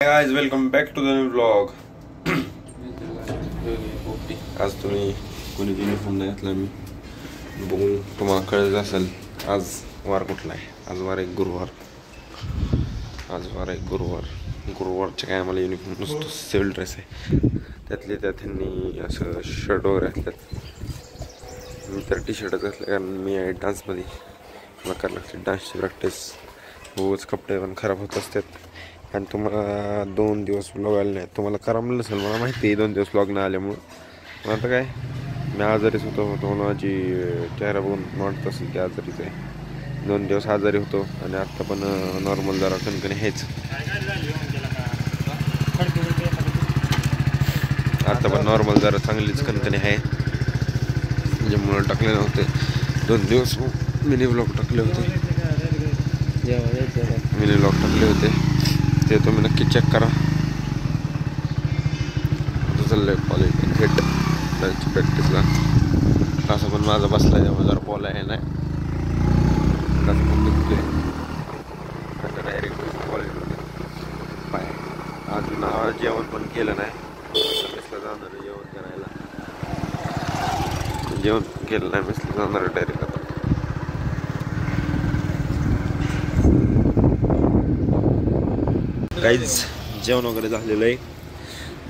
guys, welcome back to the new vlog. आज तुम्ही कोणी युनिफॉर्म नाही घातला मी बघून तुम्हाला कळत असेल आज वार कुठला आहे. आज वार एक गुरुवार. गुरुवारच्या काय आम्हाला युनिफॉर्म नुसतं सिव्हिल ड्रेस आहे. त्यातले त्यात त्यांनी असं शर्ट वगैरे घातल्यात. मी तर टी शर्टच घातलं कारण मी आहे डान्समध्ये. मला करायला लागते डान्सची प्रॅक्टिस. रोज कपडे पण खराब होत असतात आणि तुम्हाला 2 दिवस व्लॉग आले नाही. तुम्हाला करमलं नसेल मला माहिती आहे 2 दिवस व्लॉग नाही आल्यामुळं. पण आता काय मी आजारीच होतो माझी चेहरा बघून वाटत असेल की आजारीच आहे. 2 दिवस आजारी होतो आणि आत्ता पण नॉर्मल जरा कणकणी आहेच. आता पण नॉर्मल जरा चांगलीच कणकणी आहे. त्याच्यामुळं टाकले नव्हते 2 दिवस मिनी व्लॉग टाकले होते. ते तुम्ही नक्की चेक करा. आता चाललंय कॉलेज थेट डान्सची प्रॅक्टिसला. असं पण माझा बसला आहे त्यामुळे जरा बॉल आहे नाही असं पण दुखते. आता डायरेक्ट कॉलेजमध्ये पाय अजून जेवण पण केलं नाही. मेसला जाणार जेवण करायला. जेवण केलं नाही मेसला जाणार डायरेक्ट. आता काहीच जेवण वगैरे झालेलं आहे.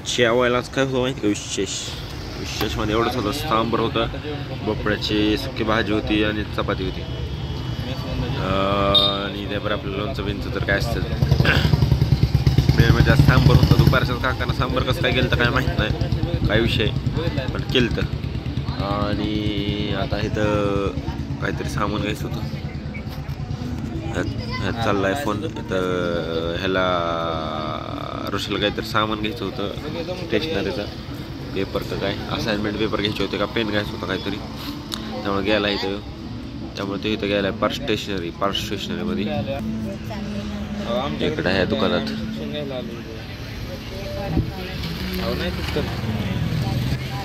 जेवायलाच काय होतं माहिती का विशेषमध्ये एवढंच होतं. सांबर होतं, भोपळ्याची सुकी भाजी होती आणि चपाती होती. आणि त्यावर आपलं लोणचं बिंचं तर काय असतं. मेन म्हणजे सांबर होतं. दुपारच्याच काकांना सांबर कसं काय केलं तर काय माहीत नाही काय विषय पण केलं तर. आणि आता इथं काहीतरी सामान घ्यायचं होतं. चाललाय फोन इथं ह्याला ऋषीला काहीतरी सामान घ्यायचं होतं स्टेशनरीचा. पेपर का काय असाइनमेंट पेपर घ्यायचे होते का पेन घ्यायचं होतं काहीतरी. त्यामुळे गेला इथं. त्यामुळे ते इथं गेला पार्ट स्टेशनरीमध्ये. इकडे आहे दुकानात.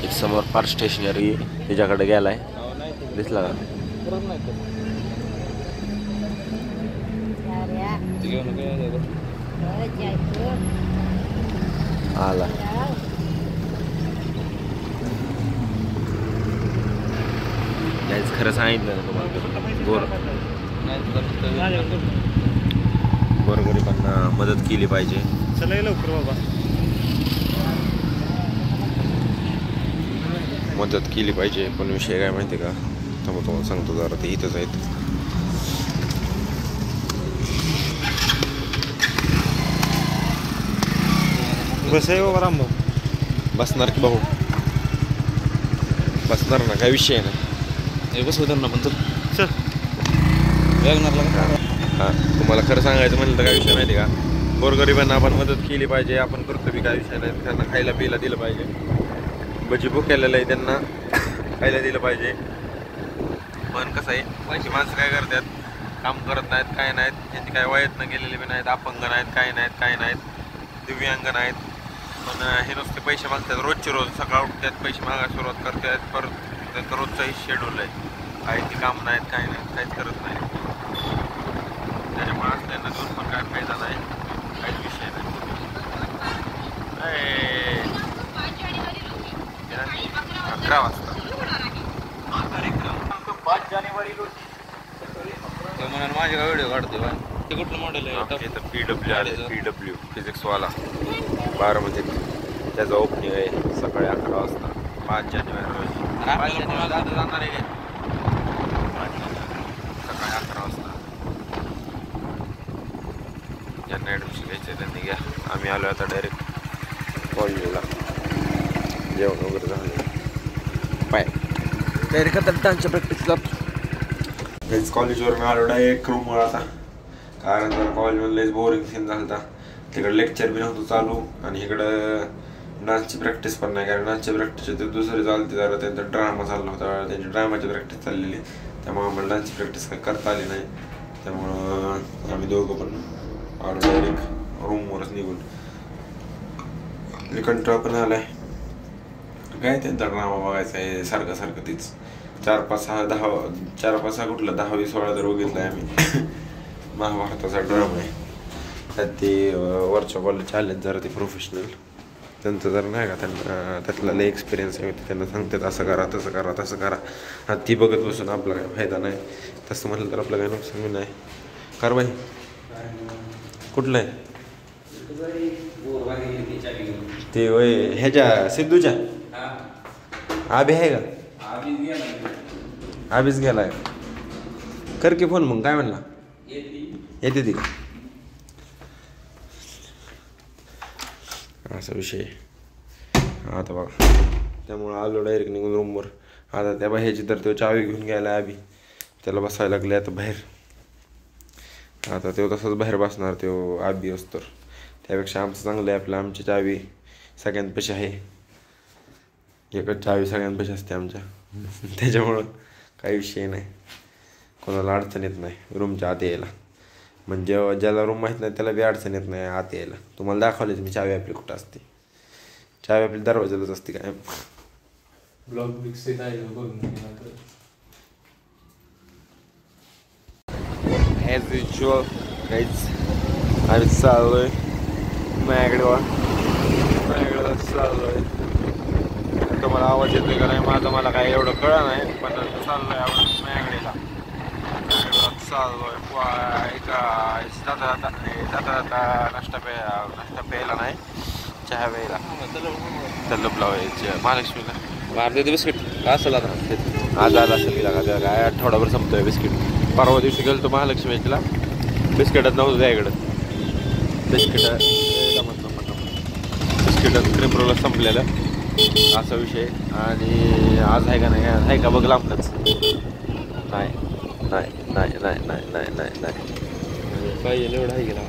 एक समोर पार्ट स्टेशनरी त्याच्याकडे गेलाय. दिसला का आला. काहीच खरं सांगितलं ना तुम्हाला. गोरगरिबांना मदत केली पाहिजे. चला लवकर बाबा. मदत केली पाहिजे. पण विषय काय माहिती का तुम्हाला सांगतो जरा. ते इथंच आहेत. बस आहे बाबा राम भाऊ. बसणार की भाऊ बसणार ना काय विषय आहे ना. बस होतं ना पण चल हां. तुम्हाला खरं सांगायचं म्हणलं तर काय विषय माहिती का गोरगरिबांना आपण मदत केली पाहिजे. आपण करतो बी काय विषय नाही. त्यांना खायला प्यायला दिलं पाहिजे. भजी भुकेलेलं आहे त्यांना खायला दिलं पाहिजे. पण कसं आहे पैसे माणसं काय करतात काम करत नाहीत काय नाहीत. त्यांची काय वयात न गेलेले बी नाहीत. अपंग नाहीत काय नाहीत दिव्यांग नाहीत. पण हे नुसते पैसे मागतात रोजचे रोज. सकाळ उठतात पैसे मागायला सुरुवात करतात. परत त्यांचं रोजचाही शेड्यूल आहे. काही ते काम नाहीत काय नाहीत काहीच करत नाही. त्याच्यामुळे त्यांना देऊन पण काय फायदा नाही. काहीच विषय नाही. 11 वाजता 5 जानेवारी रोजी म्हणून माझ्या व्हिडिओ काढतो. ते कुठलं मॉडेल आहे. PW आले. PW फिजिक्सवाला 12 म्हणजे त्याचं ओपनिंग आहे सकाळी 11 वाजता 5 जानेवारी रोजी. 5 जानेवारी जाणार आहे सकाळी 11 वाजता. ज्यांना ॲडमिशन घ्यायचं त्यांनी घ्या. आम्ही आलो आता डायरेक्ट कॉलेजला. जेवण वगैरे झालं पाय डायरेक्ट आता डान्सच्या प्रॅक्टिसला. हेच कॉलेजवरून आलो डायरेक्ट रूमवर आता. कारण जर कॉलेजमधलं बोरिंग सीन झालं होता. तिकडं लेक्चर बी नव्हतं चालू आणि इकडं डान्सची प्रॅक्टिस पण नाही. कारण डान्सची प्रॅक्टिस ते दुसरी चालते जरा. त्यांचा ड्रामा चालला होता. त्यांची ड्रामाची प्रॅक्टिस चाललेली. त्यामुळं आम्हाला डान्सची प्रॅक्टिस काही करता आली नाही. त्यामुळं आम्ही दोघं पण आलो डायरेक्ट रूमवरच निघून. कंटाळा पण आला आहे. काय त्यांचा ड्रामा बघायचा आहे सारखं तीच. 4-5-6 कुठलं 10-20 वेळा तर बघितलं आहे आम्ही. महाभारताचा ड्रामा आहे. ते वरच्या कॉलेजचे आलेत जरा ते प्रोफेशनल, त्यांचं जर नाही का त्यांना त्यातला लय एक्सपिरियन्स आहे, त्यांना सांगतात असं करा तसं करा तसं करा. आता ती बघत बसून आपला काय फायदा नाही. तसं म्हटलं तर आपलं काय नुकसान बी नाही. कार बाई कुठलं आहे ते वय ह्याच्या सिद्धूच्या आभी आहे का? आभीच गेलाय. कर की फोन मग, काय म्हणला येते ती का? असा विषय आता बघा. त्यामुळं आलो डायरेक्ट निघून रूमवर. आता त्या बाहेरची तर तो चावी घेऊन गेला आभी, त्याला बसायला लागले आता बाहेर. आता तो तसंच बाहेर बसणार तो आभी असतो. त्यापेक्षा आमचं चांगलं आहे, आपलं आमची चावी सगळ्यांपाशी आहे. एकच चावी सगळ्यांपाशी असते आमच्या. त्याच्यामुळं काही विषय नाही, कोणाला अडचण येत नाही रूमच्या आत यायला. म्हणजे ज्याला रूम माहीत नाही त्याला बी अडचण येत नाही आत यायला. तुम्हाला दाखवलेच मी चावी आपली कुठं असते. चावी आपली दरवाजालाच असते काय. ब्लॉग विकसित आहे ॲज युजल काहीच आम्ही चाललोय माझ्याकडे चाललोय. तुम्हाला आवाज येतोय का नाही माझा मला काय एवढं कळलं नाही, पण चाललोय आपण माझ्याकडेला चाललोय. जाता नाश्ता प्यायला नाही, चहा प्यायला तल्लप लावायचे महालक्ष्मीला. मारते ते बिस्किट असं आज आला असेल गेला का त्याला काय आठवडाभर संपतोय बिस्किट. परवा दिवशी गेलो तो महालक्ष्मीला, बिस्किटच नव्हतं त्याकडं. बिस्किट क्रीम रोल संपलेलं असा विषय. आणि आज आहे का नाही, आहे का बघ लांबलंच. नाही नाही नाही नाही नाही नाही नाही नाही पाहिजे एवढं आहे गेला.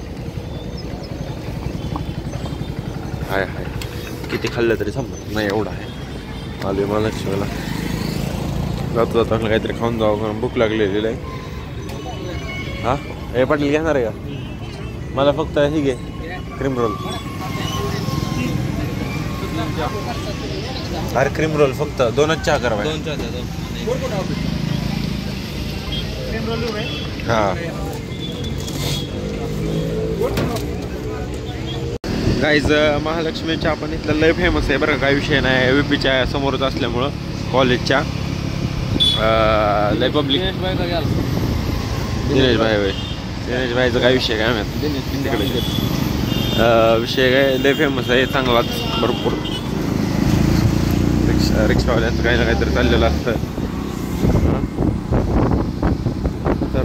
हाय हाय किती खाल्लं तरी संपत नाही एवढं आहे. आलोय महालक्ष्मीला, जातो जातो काहीतरी खाऊन जावं कारण भूक लागलेली आहे. हां हे पाटील घेणार आहे का? मला फक्त ही घे क्रीम रोल. अरे क्रीम रोल फक्त दोनच चहा करा. हां गाईज महालक्ष्मी चहा पण इथलं लय फेमस आहे बरं का. काही विषय नाही, विपीच्या समोरच असल्यामुळं कॉलेजच्या लय पब्लिक. दिनेश भाई होय, दिनेश भाईचा काय विषय काय माहिती तिकडे. विषय काय लय फेमस आहे चांगलाच भरपूर. रिक्षावाल्यांचं काही ना काहीतरी चाललेलं असतं. तर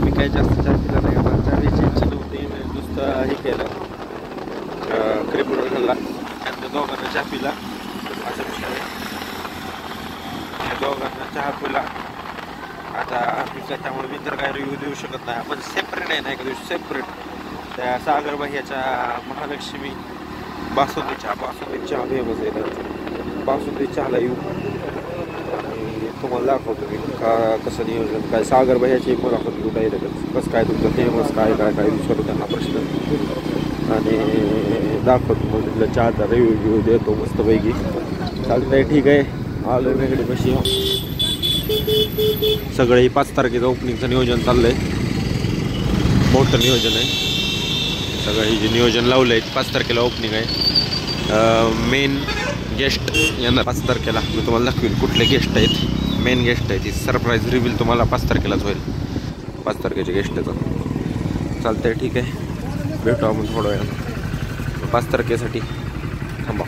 मी काही जास्त चहा पिला नाही, चहाची इच्छा नव्हती. नुसतं हे केलं क्रीम रोल खाल्ला आणि दोघांना चहा पिला असा विषय आहे. दोघांना चहा पिला. आता त्याच्यामुळे मी तर काय रिव्ह्यू देऊ शकत नाही. आपण सेपरेट आहे ना एका दिवशी सेपरेट त्या सागरबाह्याच्या महालक्ष्मी बासुंदी चहा फेमस आहे त्यांचं. बासुंदी चहाला येऊ आणि तुम्हाला दाखवतो मी का कसं नियोजन काय. सागरबाह्याची मुलाखत घेऊ डायरेक्टच कसं काय तुमचं फेमस काय काय काय विचारू त्यांना प्रश्न आणि दाखवतो मग तिथलं चहाचा रिव्ह्यू देतो मस्तपैकी. चालतंय ठीक आहे. आलो वेगळी कशी सगळे 5 तारखेचं ओपनिंगचं नियोजन चाललं आहे. मोठं नियोजन आहे सगळं. जे नियोजन लावलं आहे 5 तारखेला ओपनिंग आहे. मेन गेस्ट यांना 5 तारखेला मी तुम्हाला दाखवेल कुठले गेस्ट आहेत. मेन गेस्ट आहे ती सरप्राईज रिव्हील तुम्हाला 5 तारखेलाच होईल. 5 तारखेच्या गेस्टचं चालतंय ठीक आहे. भेटू आपण थोडं वेळा 5 तारखेसाठी थांबा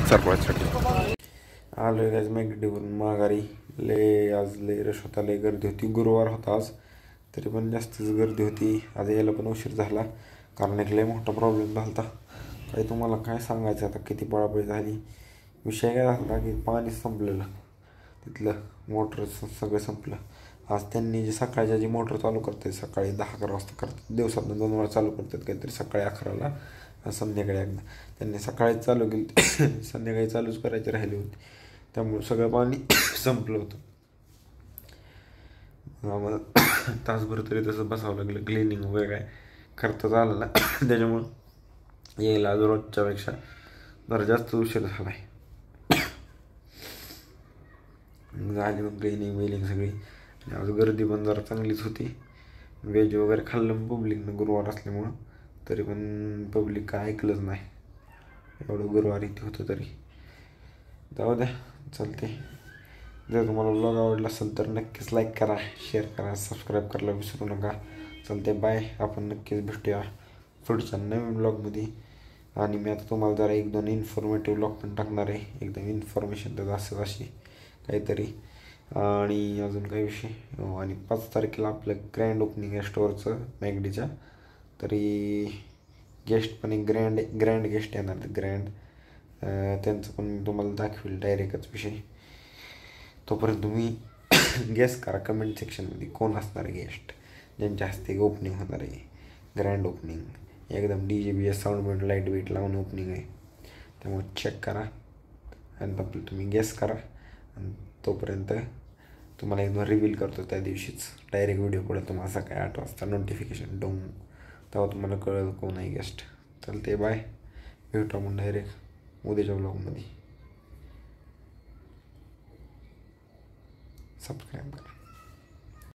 सरप्राईजसाठी. आलो आहे आज मेगडीवरून माघारी. आज लय रश होता, लय गर्दी होती. गुरुवार होता आज तरी पण जास्तच गर्दी होती. आज यायला पण उशीर झाला कारण एक लय मोठा प्रॉब्लेम झाला होता. काही तुम्हाला काय सांगायचं आता किती पळापळी झाली. विषय काय झाला की पाणी संपलेलं तिथलं, मोटर सगळं संपलं. आज त्यांनी जे सकाळच्या जी मोटर चालू करते सकाळी 10-11 वाजता करतात, दिवसातून 2 वेळा चालू करतात काहीतरी, सकाळी 11ला आणि संध्याकाळी एकदा. त्यांनी सकाळीच चालू केली, संध्याकाळी चालूच करायची राहिली होती. त्यामुळे सगळं पाणी संपलं होतं. आम्हाला तासभर तरी तसं बसावं लागलं. क्लिनिंग वगैरे काय करताच आलं ना त्याच्यामुळं यायला आज रोजच्यापेक्षा जरा जास्त उशीर झाला आहे. झाली मग क्लिनिंग वेलिंग सगळी. आज गर्दी पण जरा चांगलीच होती. व्हेज वगैरे खाल्लं पब्लिकनं गुरुवार असल्यामुळं तरी पण पब्लिक काय ऐकलंच नाही. एवढं गुरुवारी ते होतं तरी. जाऊ द्या, चालते. जर तुम्हाला व्लॉग आवडला असेल तर नक्कीच लाईक करा, शेअर करा, सबस्क्राईब करायला विसरू नका. चालते, बाय. आपण नक्कीच भेटूया पुढच्या नवीन व्लॉगमध्ये. आणि मी आता तुम्हाला जरा 1-2 इन्फॉर्मेटिव्ह व्लॉग पण टाकणार आहे. एकदम इन्फॉर्मेशन तर असंच अशी काहीतरी. आणि अजून काही विषय. आणि 5 तारखेला आपलं ग्रँड ओपनिंग आहे स्टोअरचं मॅगडीच्या. तरी गेस्ट पण एक ग्रँड गेस्ट येणार. त्यांचं पण मी तुम्हाला दाखवेल डायरेक्टच विषय. तोपर्यंत तुम्ही गेस करा कमेंट सेक्शनमध्ये कोण असणार आहे गेस्ट ज्यांच्या हस्ते ओपनिंग होणार आहे. ग्रँड ओपनिंग एकदम DJBJ साऊंड बँड लाईट वेट लावून ओपनिंग आहे. त्यामुळे चेक करा आणि आपलं तुम्ही गेस करा. आणि तोपर्यंत तुम्हाला एकदा रिव्हील करतो त्या दिवशीच डायरेक्ट व्हिडिओ पुढे तुम्हाला सकाळी 8 वाजता नोटिफिकेशन डोंग. तेव्हा तुम्हाला कळेल कोण आहे गेस्ट. चालते, बाय. भेटू आपण डायरेक्ट उद्याच्या व्लॉगमध्ये. सबस्क्राईब करा.